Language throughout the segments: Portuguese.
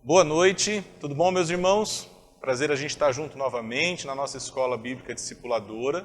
Boa noite, tudo bom, meus irmãos? Prazer a gente estar junto novamente na nossa Escola Bíblica Discipuladora.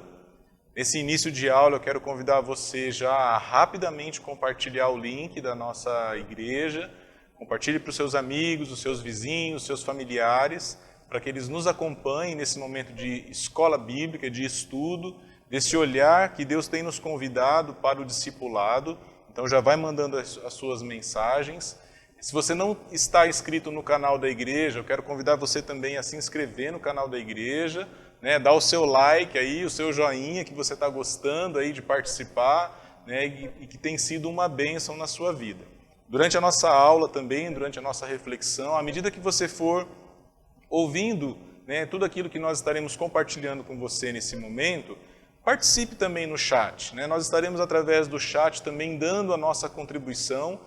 Nesse início de aula eu quero convidar você já a rapidamente compartilhar o link da nossa igreja. Compartilhe para os seus amigos, os seus vizinhos, os seus familiares, para que eles nos acompanhem nesse momento de escola bíblica, de estudo, desse olhar que Deus tem nos convidado para o discipulado. Então já vai mandando as suas mensagens. Se você não está inscrito no canal da igreja, eu quero convidar você também a se inscrever no canal da igreja, né, dar o seu like aí, o seu joinha que você está gostando aí de participar, né, e que tem sido uma bênção na sua vida. Durante a nossa aula também, durante a nossa reflexão, à medida que você for ouvindo, né, tudo aquilo que nós estaremos compartilhando com você nesse momento, participe também no chat, né? Nós estaremos através do chat também dando a nossa contribuição.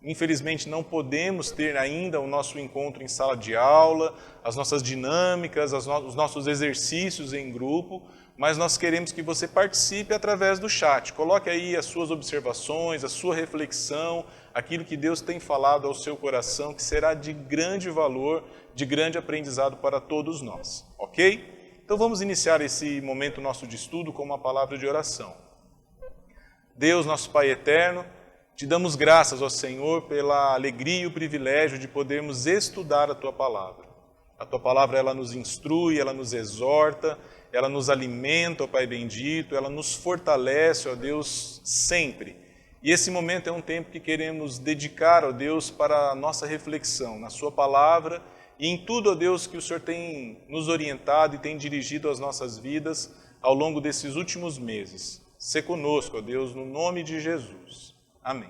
Infelizmente não podemos ter ainda o nosso encontro em sala de aula, as nossas dinâmicas, os nossos exercícios em grupo, mas nós queremos que você participe através do chat. Coloque aí as suas observações, a sua reflexão, aquilo que Deus tem falado ao seu coração, que será de grande valor, de grande aprendizado para todos nós, ok? Então vamos iniciar esse momento nosso de estudo com uma palavra de oração. Deus, nosso Pai eterno, te damos graças, ó Senhor, pela alegria e o privilégio de podermos estudar a Tua Palavra. A Tua Palavra, ela nos instrui, ela nos exorta, ela nos alimenta, ó Pai bendito, ela nos fortalece, ó Deus, sempre. E esse momento é um tempo que queremos dedicar, ó Deus, para a nossa reflexão na Sua Palavra e em tudo, ó Deus, que o Senhor tem nos orientado e tem dirigido as nossas vidas ao longo desses últimos meses. Sê conosco, ó Deus, no nome de Jesus. Amém.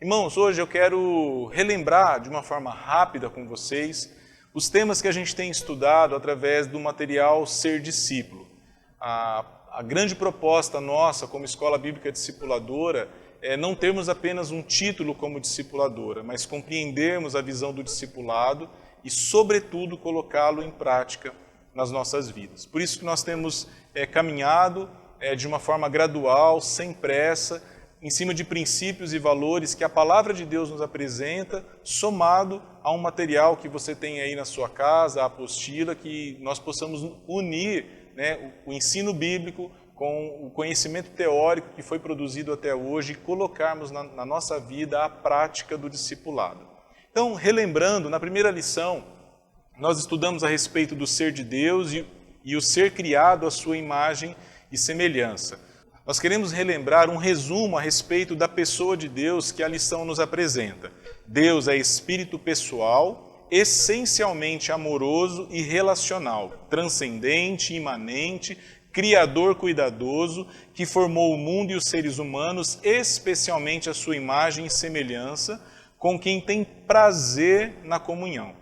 Irmãos, hoje eu quero relembrar de uma forma rápida com vocês os temas que a gente tem estudado através do material Ser Discípulo. A grande proposta nossa como Escola Bíblica Discipuladora é não termos apenas um título como discipuladora, mas compreendermos a visão do discipulado e, sobretudo, colocá-lo em prática nas nossas vidas. Por isso que nós temos caminhado de uma forma gradual, sem pressa, em cima de princípios e valores que a Palavra de Deus nos apresenta, somado a um material que você tem aí na sua casa, a apostila, que nós possamos unir, né, o ensino bíblico com o conhecimento teórico que foi produzido até hoje e colocarmos na nossa vida a prática do discipulado. Então, relembrando, na primeira lição, nós estudamos a respeito do ser de Deus e o ser criado à sua imagem e semelhança. Nós queremos relembrar um resumo a respeito da pessoa de Deus que a lição nos apresenta. Deus é espírito pessoal, essencialmente amoroso e relacional, transcendente, imanente, criador cuidadoso, que formou o mundo e os seres humanos, especialmente a sua imagem e semelhança, com quem tem prazer na comunhão.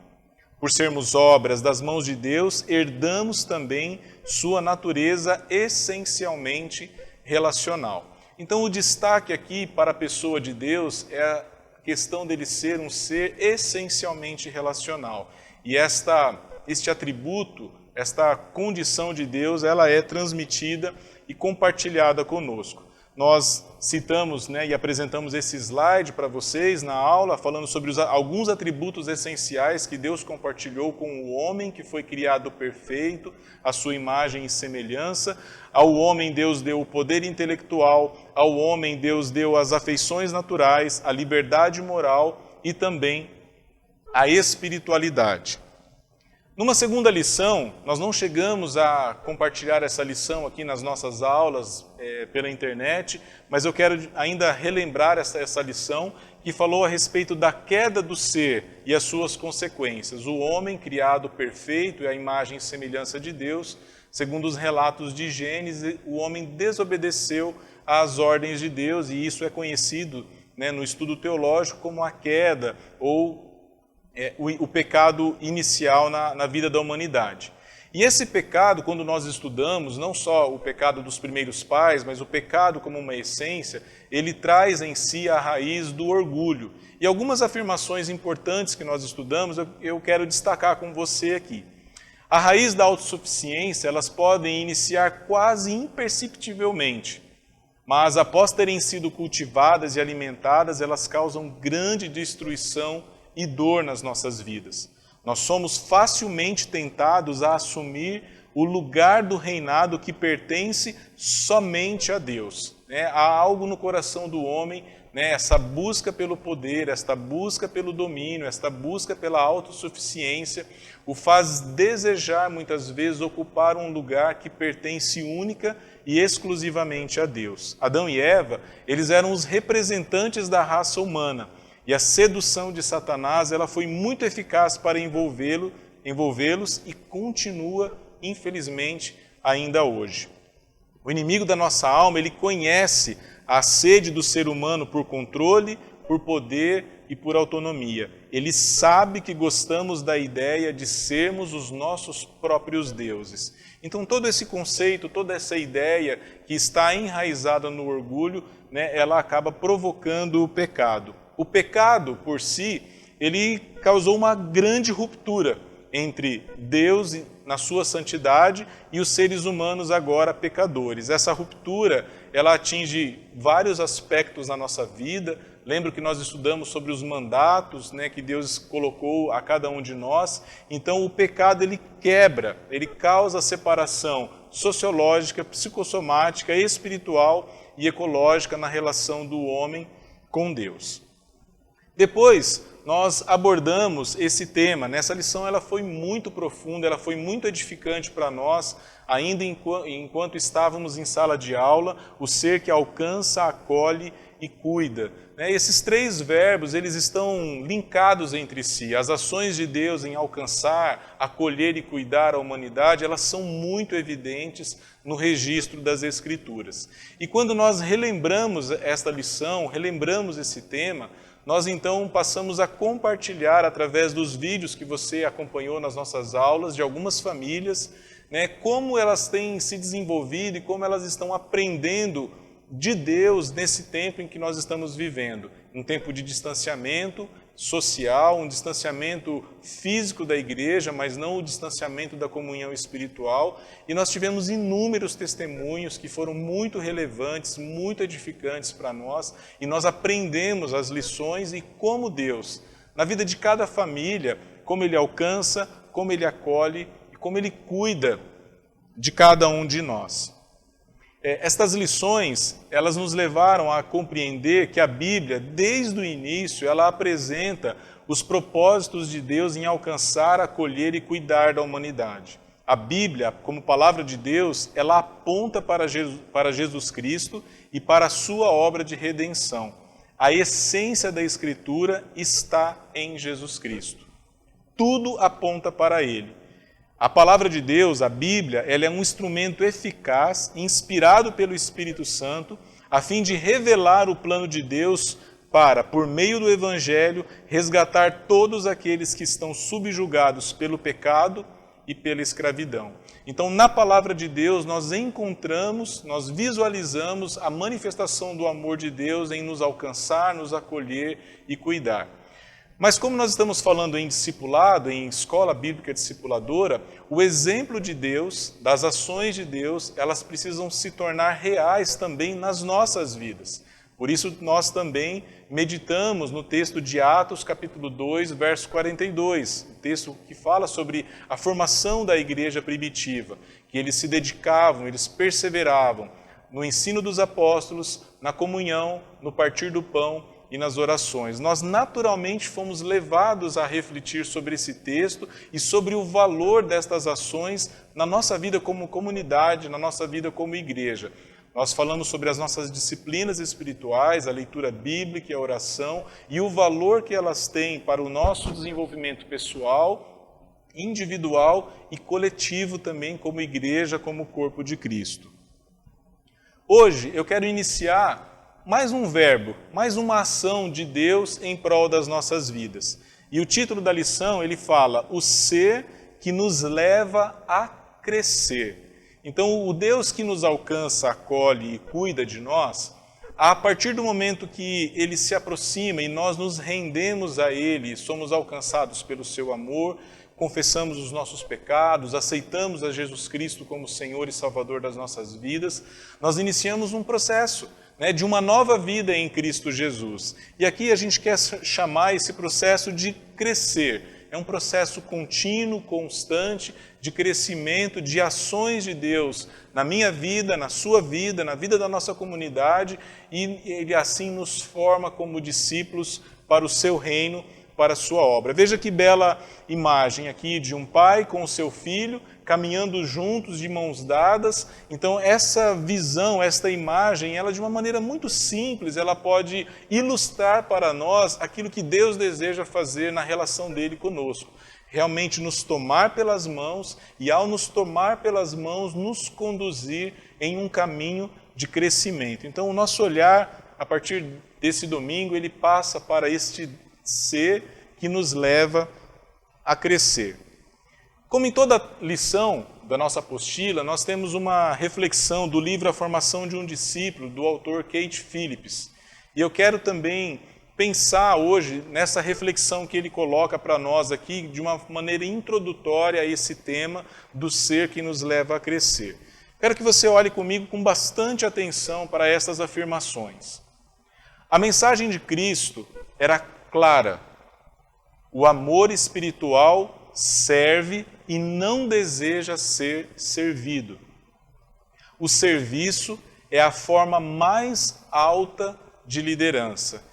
Por sermos obras das mãos de Deus, herdamos também sua natureza essencialmente relacional. Então o destaque aqui para a pessoa de Deus é a questão dele ser um ser essencialmente relacional. E este atributo, esta condição de Deus, ela é transmitida e compartilhada conosco. Nós citamos, né, e apresentamos esse slide para vocês na aula, falando sobre alguns atributos essenciais que Deus compartilhou com o homem que foi criado perfeito, a sua imagem e semelhança. Ao homem Deus deu o poder intelectual, ao homem Deus deu as afeições naturais, a liberdade moral e também a espiritualidade. Numa segunda lição, nós não chegamos a compartilhar essa lição aqui nas nossas aulas pela internet, mas eu quero ainda relembrar essa lição que falou a respeito da queda do ser e as suas consequências. O homem criado perfeito e a imagem e semelhança de Deus, segundo os relatos de Gênesis, o homem desobedeceu às ordens de Deus e isso é conhecido, né, no estudo teológico como a queda ou o pecado inicial na vida da humanidade. E esse pecado, quando nós estudamos, não só o pecado dos primeiros pais, mas o pecado como uma essência, ele traz em si a raiz do orgulho. E algumas afirmações importantes que nós estudamos, eu quero destacar com você aqui. A raiz da autossuficiência, elas podem iniciar quase imperceptivelmente, mas após terem sido cultivadas e alimentadas, elas causam grande destruição e dor nas nossas vidas. Nós somos facilmente tentados a assumir o lugar do reinado que pertence somente a Deus. Há algo no coração do homem, essa busca pelo poder, esta busca pelo domínio, esta busca pela autossuficiência, o faz desejar muitas vezes ocupar um lugar que pertence única e exclusivamente a Deus. Adão e Eva, eles eram os representantes da raça humana, e a sedução de Satanás ela foi muito eficaz para envolvê-los e continua, infelizmente, ainda hoje. O inimigo da nossa alma, ele conhece a sede do ser humano por controle, por poder e por autonomia. Ele sabe que gostamos da ideia de sermos os nossos próprios deuses. Então todo esse conceito, toda essa ideia que está enraizada no orgulho, ela acaba provocando o pecado. O pecado, por si, ele causou uma grande ruptura entre Deus na sua santidade e os seres humanos agora pecadores. Essa ruptura, ela atinge vários aspectos na nossa vida. Lembro que nós estudamos sobre os mandatos, que Deus colocou a cada um de nós. Então o pecado ele quebra, ele causa separação sociológica, psicossomática, espiritual e ecológica na relação do homem com Deus. Depois, nós abordamos esse tema. Nessa lição ela foi muito profunda, ela foi muito edificante para nós, ainda enquanto estávamos em sala de aula, o ser que alcança, acolhe e cuida. Esses três verbos, eles estão linkados entre si. As ações de Deus em alcançar, acolher e cuidar a humanidade, elas são muito evidentes no registro das Escrituras. E quando nós relembramos esta lição, relembramos esse tema, nós então passamos a compartilhar através dos vídeos que você acompanhou nas nossas aulas de algumas famílias, como elas têm se desenvolvido e como elas estão aprendendo de Deus nesse tempo em que nós estamos vivendo. Um tempo de distanciamento social, um distanciamento físico da igreja, mas não o distanciamento da comunhão espiritual. E nós tivemos inúmeros testemunhos que foram muito relevantes, muito edificantes para nós, e nós aprendemos as lições e como Deus, na vida de cada família, como Ele alcança, como Ele acolhe e como Ele cuida de cada um de nós. Estas lições, elas nos levaram a compreender que a Bíblia, desde o início, ela apresenta os propósitos de Deus em alcançar, acolher e cuidar da humanidade. A Bíblia, como palavra de Deus, ela aponta para Jesus Cristo e para a sua obra de redenção. A essência da Escritura está em Jesus Cristo. Tudo aponta para Ele. A palavra de Deus, a Bíblia, ela é um instrumento eficaz, inspirado pelo Espírito Santo, a fim de revelar o plano de Deus para, por meio do Evangelho, resgatar todos aqueles que estão subjugados pelo pecado e pela escravidão. Então, na palavra de Deus, nós encontramos, nós visualizamos a manifestação do amor de Deus em nos alcançar, nos acolher e cuidar. Mas como nós estamos falando em discipulado, em escola bíblica discipuladora, o exemplo de Deus, das ações de Deus, elas precisam se tornar reais também nas nossas vidas. Por isso nós também meditamos no texto de Atos, capítulo 2, verso 42, o texto que fala sobre a formação da igreja primitiva, que eles se dedicavam, eles perseveravam no ensino dos apóstolos, na comunhão, no partir do pão e nas orações. Nós naturalmente fomos levados a refletir sobre esse texto e sobre o valor destas ações na nossa vida como comunidade, na nossa vida como igreja. Nós falamos sobre as nossas disciplinas espirituais, a leitura bíblica e a oração, e o valor que elas têm para o nosso desenvolvimento pessoal, individual e coletivo também como igreja, como corpo de Cristo. Hoje eu quero iniciar mais um verbo, mais uma ação de Deus em prol das nossas vidas. E o título da lição, ele fala, o ser que nos leva a crescer. Então, o Deus que nos alcança, acolhe e cuida de nós, a partir do momento que Ele se aproxima e nós nos rendemos a Ele, somos alcançados pelo seu amor, confessamos os nossos pecados, aceitamos a Jesus Cristo como Senhor e Salvador das nossas vidas, nós iniciamos um processo. né, de uma nova vida em Cristo Jesus. E aqui a gente quer chamar esse processo de crescer. É um processo contínuo, constante, de crescimento, de ações de Deus na minha vida, na sua vida, na vida da nossa comunidade, e Ele assim nos forma como discípulos para o seu reino, para a sua obra. Veja que bela imagem aqui de um pai com o seu filho, caminhando juntos, de mãos dadas. Então essa visão, esta imagem, ela de uma maneira muito simples, ela pode ilustrar para nós aquilo que Deus deseja fazer na relação dele conosco. Realmente nos tomar pelas mãos e ao nos tomar pelas mãos, nos conduzir em um caminho de crescimento. Então o nosso olhar, a partir desse domingo, ele passa para este ser que nos leva a crescer. Como em toda lição da nossa apostila, nós temos uma reflexão do livro A Formação de um Discípulo, do autor Kate Phillips. E eu quero também pensar hoje nessa reflexão que ele coloca para nós aqui, de uma maneira introdutória a esse tema do ser que nos leva a crescer. Quero que você olhe comigo com bastante atenção para essas afirmações. A mensagem de Cristo era clara. O amor espiritual serve e não deseja ser servido. O serviço é a forma mais alta de liderança.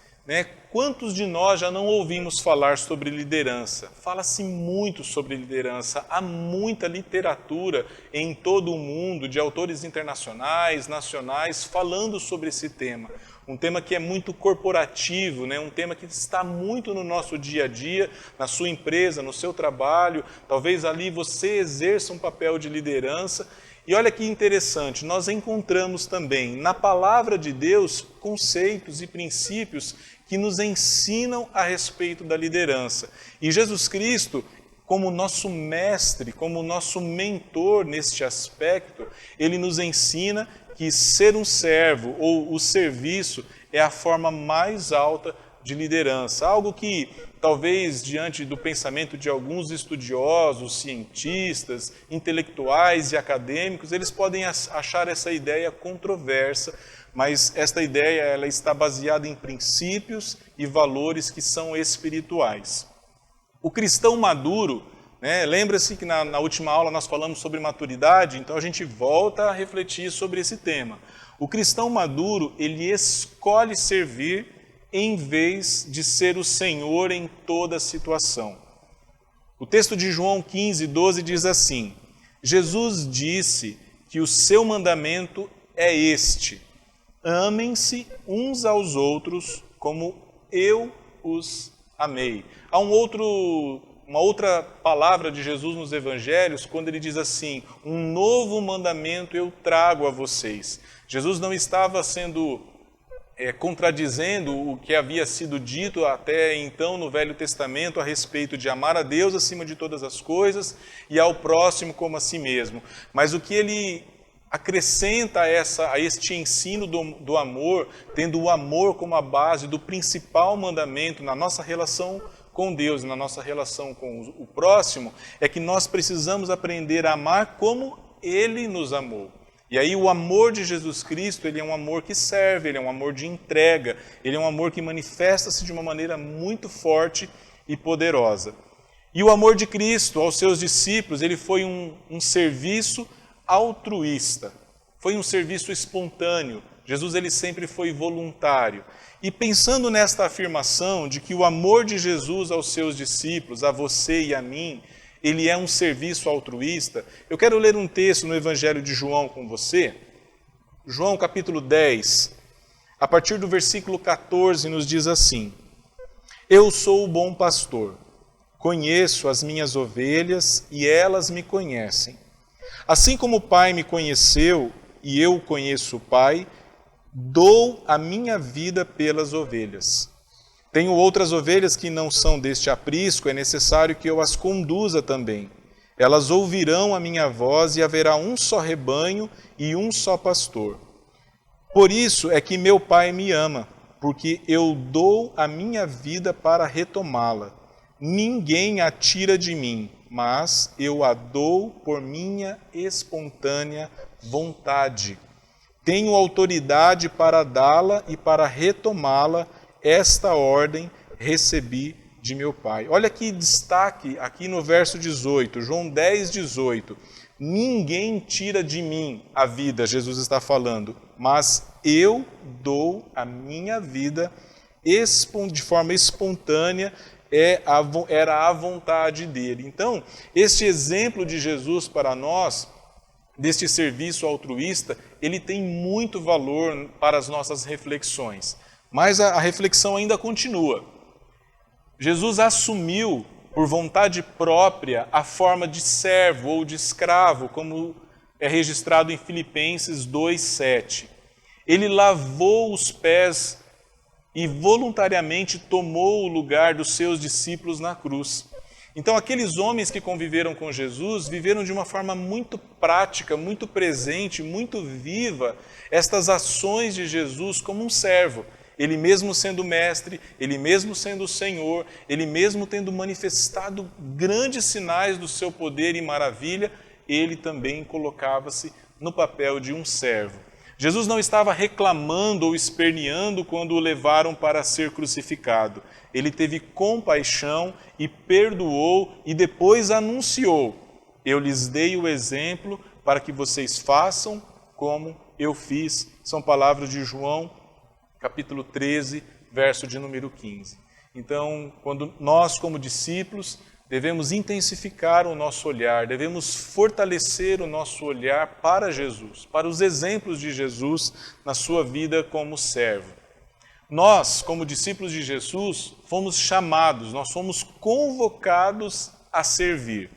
Quantos de nós já não ouvimos falar sobre liderança? Fala-se muito sobre liderança, há muita literatura em todo o mundo, de autores internacionais, nacionais, falando sobre esse tema. Um tema que é muito corporativo, um tema que está muito no nosso dia a dia, na sua empresa, no seu trabalho. Talvez ali você exerça um papel de liderança. E olha que interessante, nós encontramos também na palavra de Deus conceitos e princípios que nos ensinam a respeito da liderança. E Jesus Cristo, como nosso mestre, como nosso mentor neste aspecto, ele nos ensina que ser um servo ou o serviço é a forma mais alta de liderança. Algo que talvez diante do pensamento de alguns estudiosos, cientistas, intelectuais e acadêmicos, eles podem achar essa ideia controversa, mas esta ideia ela está baseada em princípios e valores que são espirituais. O cristão maduro, lembra-se que na última aula nós falamos sobre maturidade, então a gente volta a refletir sobre esse tema. O cristão maduro, ele escolhe servir em vez de ser o Senhor em toda situação. O texto de João 15:12 diz assim: Jesus disse que o seu mandamento é este: amem-se uns aos outros como eu os amei. Há uma outra palavra de Jesus nos evangelhos, quando ele diz assim: um novo mandamento eu trago a vocês. Jesus não estava contradizendo o que havia sido dito até então no Velho Testamento a respeito de amar a Deus acima de todas as coisas e ao próximo como a si mesmo. Mas o que ele acrescenta a este ensino do amor, tendo o amor como a base do principal mandamento na nossa relação com Deus, na nossa relação com o próximo, é que nós precisamos aprender a amar como Ele nos amou. E aí o amor de Jesus Cristo, ele é um amor que serve, ele é um amor de entrega, ele é um amor que manifesta-se de uma maneira muito forte e poderosa. E o amor de Cristo aos seus discípulos, ele foi um serviço altruísta, foi um serviço espontâneo. Jesus ele sempre foi voluntário. E pensando nesta afirmação de que o amor de Jesus aos seus discípulos, a você e a mim, ele é um serviço altruísta, eu quero ler um texto no Evangelho de João com você. João capítulo 10, a partir do versículo 14, nos diz assim: eu sou o bom pastor, conheço as minhas ovelhas e elas me conhecem. Assim como o Pai me conheceu e eu conheço o Pai, dou a minha vida pelas ovelhas. Tenho outras ovelhas que não são deste aprisco, é necessário que eu as conduza também. Elas ouvirão a minha voz e haverá um só rebanho e um só pastor. Por isso é que meu Pai me ama, porque eu dou a minha vida para retomá-la. Ninguém a tira de mim, mas eu a dou por minha espontânea vontade. Tenho autoridade para dá-la e para retomá-la. Esta ordem recebi de meu Pai. Olha que destaque aqui no verso 18, João 10, 18. Ninguém tira de mim a vida, Jesus está falando, mas eu dou a minha vida de forma espontânea, era a vontade dele. Então, este exemplo de Jesus para nós, deste serviço altruísta, ele tem muito valor para as nossas reflexões. Mas a reflexão ainda continua. Jesus assumiu, por vontade própria, a forma de servo ou de escravo, como é registrado em Filipenses 2:7. Ele lavou os pés e voluntariamente tomou o lugar dos seus discípulos na cruz. Então, aqueles homens que conviveram com Jesus viveram de uma forma muito prática, muito presente, muito viva, estas ações de Jesus como um servo. Ele mesmo sendo mestre, ele mesmo sendo o Senhor, ele mesmo tendo manifestado grandes sinais do seu poder e maravilha, ele também colocava-se no papel de um servo. Jesus não estava reclamando ou esperneando quando o levaram para ser crucificado. Ele teve compaixão e perdoou e depois anunciou: eu lhes dei o exemplo para que vocês façam como eu fiz. São palavras de João, capítulo 13, verso de número 15. Então, quando nós, como discípulos, devemos intensificar o nosso olhar, devemos fortalecer o nosso olhar para Jesus, para os exemplos de Jesus na sua vida como servo. Nós, como discípulos de Jesus, fomos chamados, nós fomos convocados a servir.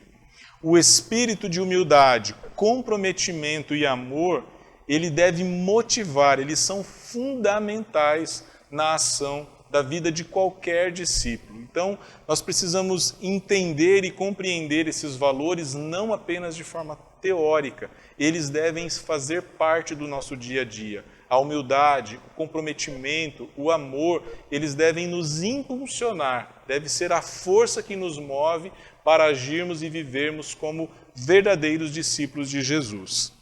O espírito de humildade, comprometimento e amor, ele deve motivar, eles são fundamentais na ação da vida de qualquer discípulo. Então, nós precisamos entender e compreender esses valores não apenas de forma teórica, eles devem fazer parte do nosso dia a dia. A humildade, o comprometimento, o amor, eles devem nos impulsionar, deve ser a força que nos move para agirmos e vivermos como verdadeiros discípulos de Jesus.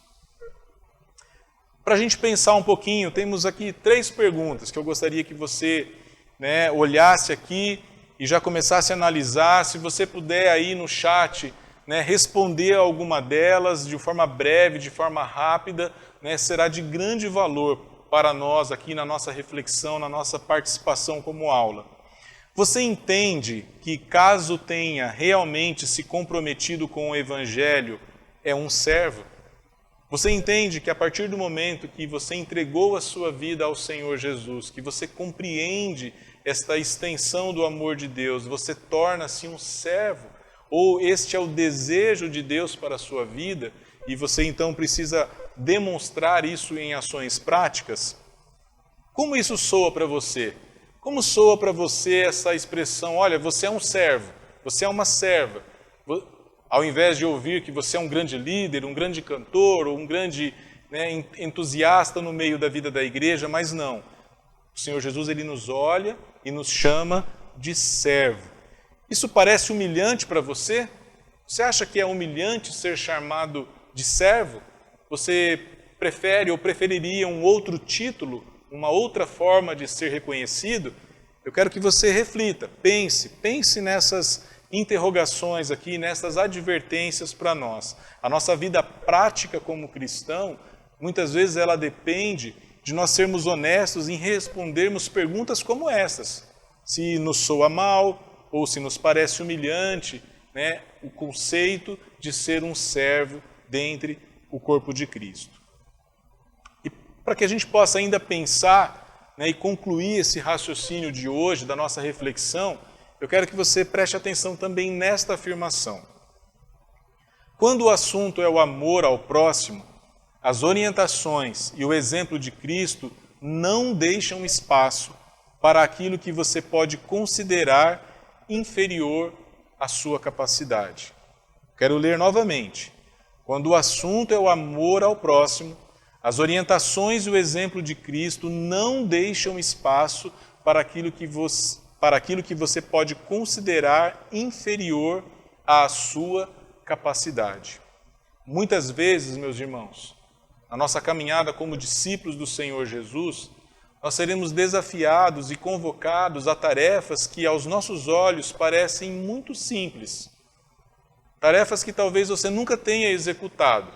Para a gente pensar um pouquinho, temos aqui 3 perguntas que eu gostaria que você olhasse aqui e já começasse a analisar. Se você puder aí no chat responder a alguma delas de forma breve, de forma rápida, será de grande valor para nós aqui na nossa reflexão, na nossa participação como aula. Você entende que caso tenha realmente se comprometido com o Evangelho, é um servo? Você entende que a partir do momento que você entregou a sua vida ao Senhor Jesus, que você compreende esta extensão do amor de Deus, você torna-se um servo? Ou este é o desejo de Deus para a sua vida e você então precisa demonstrar isso em ações práticas? Como isso soa para você? Como soa para você essa expressão, olha, você é um servo, você é uma serva? Ao invés de ouvir que você é um grande líder, um grande cantor, ou um grande entusiasta no meio da vida da igreja, mas não. O Senhor Jesus, ele nos olha e nos chama de servo. Isso parece humilhante para você? Você acha que é humilhante ser chamado de servo? Você prefere ou preferiria um outro título, uma outra forma de ser reconhecido? Eu quero que você reflita, pense nessas interrogações aqui, nessas advertências para nós. A nossa vida prática como cristão, muitas vezes ela depende de nós sermos honestos em respondermos perguntas como essas. Se nos soa mal ou se nos parece humilhante, o conceito de ser um servo dentre o corpo de Cristo. E para que a gente possa ainda pensar e concluir esse raciocínio de hoje, da nossa reflexão, eu quero que você preste atenção também nesta afirmação. Quando o assunto é o amor ao próximo, as orientações e o exemplo de Cristo não deixam espaço para aquilo que você pode considerar inferior à sua capacidade. Quero ler novamente. Quando o assunto é o amor ao próximo, as orientações e o exemplo de Cristo não deixam espaço para aquilo que você pode considerar inferior à sua capacidade. Muitas vezes, meus irmãos, na nossa caminhada como discípulos do Senhor Jesus, nós seremos desafiados e convocados a tarefas que aos nossos olhos parecem muito simples. Tarefas que talvez você nunca tenha executado.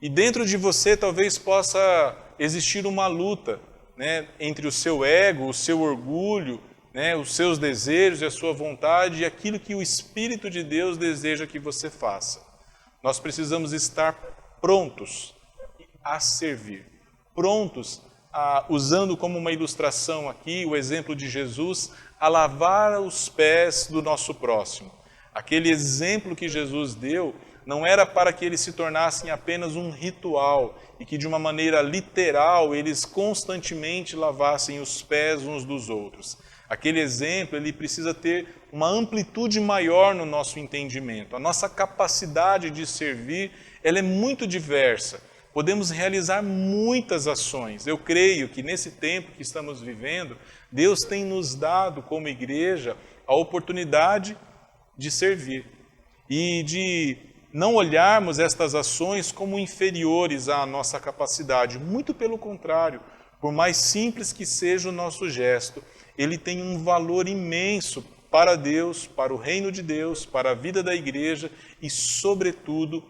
E dentro de você talvez possa existir uma luta, né, entre o seu ego, o seu orgulho, né, os seus desejos e a sua vontade e aquilo que o Espírito de Deus deseja que você faça. Nós precisamos estar prontos a servir, prontos usando como uma ilustração aqui o exemplo de Jesus, a lavar os pés do nosso próximo. Aquele exemplo que Jesus deu não era para que eles se tornassem apenas um ritual e que de uma maneira literal eles constantemente lavassem os pés uns dos outros. Aquele exemplo ele precisa ter uma amplitude maior no nosso entendimento. A nossa capacidade de servir ela é muito diversa. Podemos realizar muitas ações. Eu creio que nesse tempo que estamos vivendo, Deus tem nos dado como igreja a oportunidade de servir e de não olharmos estas ações como inferiores à nossa capacidade. Muito pelo contrário, por mais simples que seja o nosso gesto, ele tem um valor imenso para Deus, para o reino de Deus, para a vida da igreja e, sobretudo,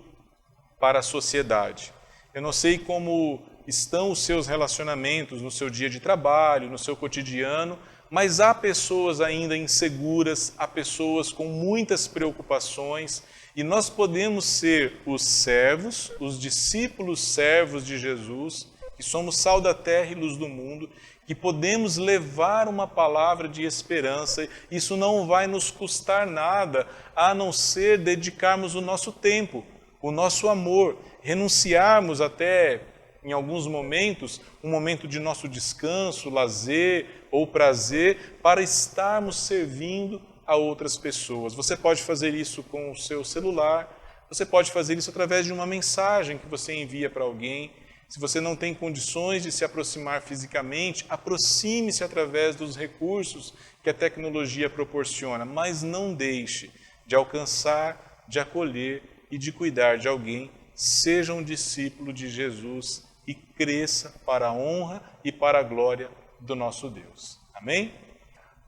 para a sociedade. Eu não sei como estão os seus relacionamentos no seu dia de trabalho, no seu cotidiano, mas há pessoas ainda inseguras, há pessoas com muitas preocupações, e nós podemos ser os servos, os discípulos servos de Jesus, que somos sal da terra e luz do mundo, que podemos levar uma palavra de esperança. Isso não vai nos custar nada, a não ser dedicarmos o nosso tempo, o nosso amor, renunciarmos até, em alguns momentos, um momento de nosso descanso, lazer ou prazer, para estarmos servindo a outras pessoas. Você pode fazer isso com o seu celular, você pode fazer isso através de uma mensagem que você envia para alguém. Se você não tem condições de se aproximar fisicamente, aproxime-se através dos recursos que a tecnologia proporciona, mas não deixe de alcançar, de acolher e de cuidar de alguém. Seja um discípulo de Jesus e cresça para a honra e para a glória do nosso Deus. Amém?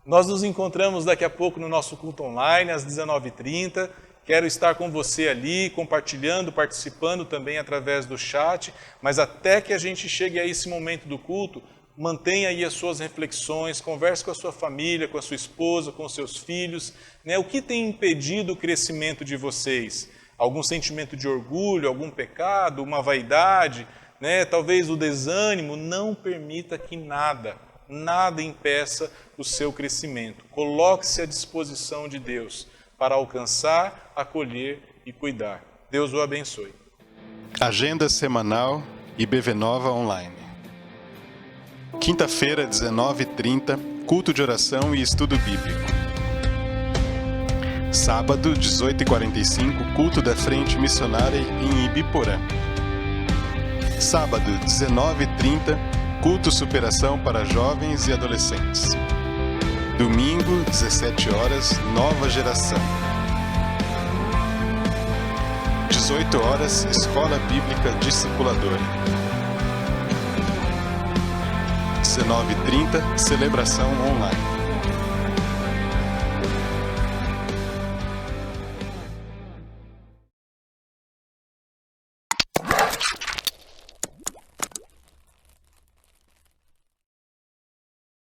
Nós nos encontramos daqui a pouco no nosso culto online, às 19h30. Quero estar com você ali, compartilhando, participando também através do chat, mas até que a gente chegue a esse momento do culto, mantenha aí as suas reflexões, converse com a sua família, com a sua esposa, com os seus filhos, né? O que tem impedido o crescimento de vocês? Algum sentimento de orgulho, algum pecado, uma vaidade, né? Talvez o desânimo. Não permita que nada impeça o seu crescimento. Coloque-se à disposição de Deus para alcançar, acolher e cuidar. Deus o abençoe. Agenda semanal IBV Nova Online. Quinta-feira, 19h30, culto de oração e estudo bíblico. Sábado, 18h45, culto da Frente Missionária em Ibiporã. Sábado, 19h30, culto superação para jovens e adolescentes. Domingo, 17h, Nova Geração. 18h, Escola Bíblica Discipuladora. 19h30, celebração online.